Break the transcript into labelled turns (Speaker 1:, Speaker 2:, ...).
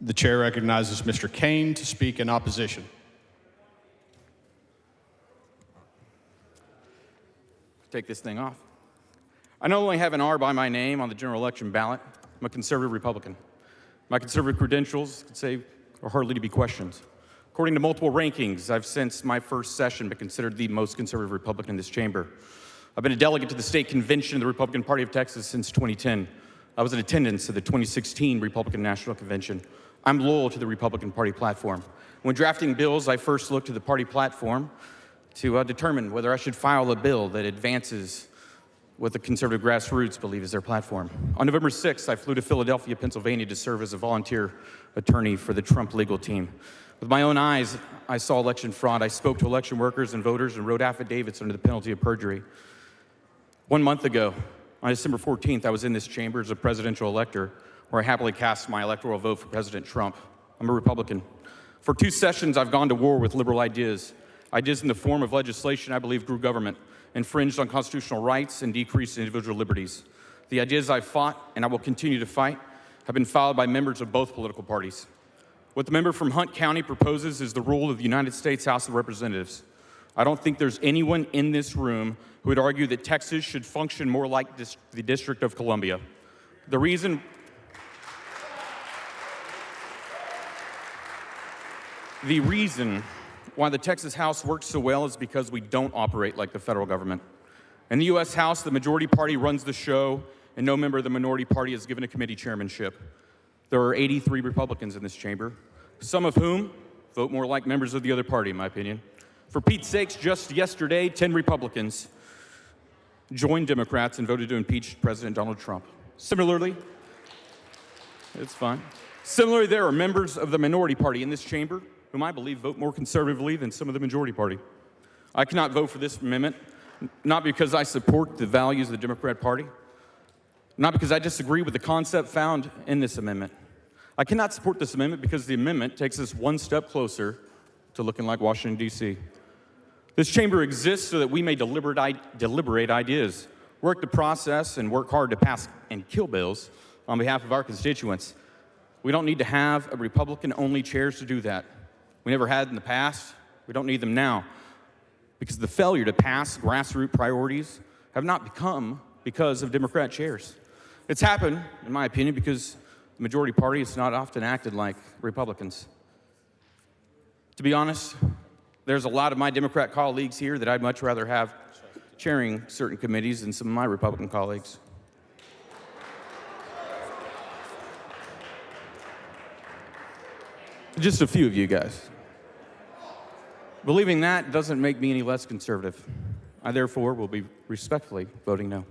Speaker 1: The chair recognizes Mr. Cain to speak in opposition.
Speaker 2: Take this thing off. I not only have an R by my name on the general election ballot, I'm a conservative Republican. My conservative credentials, could say, are hardly to be questioned. According to multiple rankings, I've since my first session been considered the most conservative Republican in this chamber. I've been a delegate to the state convention of the Republican Party of Texas since 2010. I was in attendance at the 2016 Republican National Convention. I'm loyal to the Republican Party platform. When drafting bills, I first looked to the party platform to determine whether I should file a bill that advances what the conservative grassroots believe is their platform. On November 6th, I flew to Philadelphia, Pennsylvania to serve as a volunteer attorney for the Trump legal team. With my own eyes, I saw election fraud. I spoke to election workers and voters and wrote affidavits under the penalty of perjury. 1 month ago, on December 14th, I was in this chamber as a presidential elector, where I happily cast my electoral vote for President Trump. I'm a Republican. For 2 sessions, I've gone to war with liberal ideas in the form of legislation I believe grew government, infringed on constitutional rights, and decreased individual liberties. The ideas I've fought, and I will continue to fight, have been filed by members of both political parties. What the member from Hunt County proposes is the rule of the United States House of Representatives. I don't think there's anyone in this room who would argue that Texas should function more like the District of Columbia. The reason why the Texas House works so well is because we don't operate like the federal government. In the U.S. House, the majority party runs the show, and no member of the minority party is given a committee chairmanship. There are 83 Republicans in this chamber, some of whom vote more like members of the other party, in my opinion. For Pete's sakes, just yesterday, 10 Republicans joined Democrats and voted to impeach President Donald Trump. Similarly, there are members of the minority party in this chamber whom I believe vote more conservatively than some of the majority party. I cannot vote for this amendment, not because I support the values of the Democrat Party, not because I disagree with the concept found in this amendment. I cannot support this amendment because the amendment takes us one step closer to looking like Washington, D.C. This chamber exists so that we may deliberate ideas, work the process, and work hard to pass and kill bills on behalf of our constituents. We don't need to have a Republican-only chairs to do that. We never had in the past. We don't need them now. Because the failure to pass grassroots priorities have not come because of Democrat chairs. It's happened, in my opinion, because the majority party has not often acted like Republicans. To be honest, there's a lot of my Democrat colleagues here that I'd much rather have chairing certain committees than some of my Republican colleagues. Just a few of you guys. Believing that doesn't make me any less conservative. I therefore will be respectfully voting no.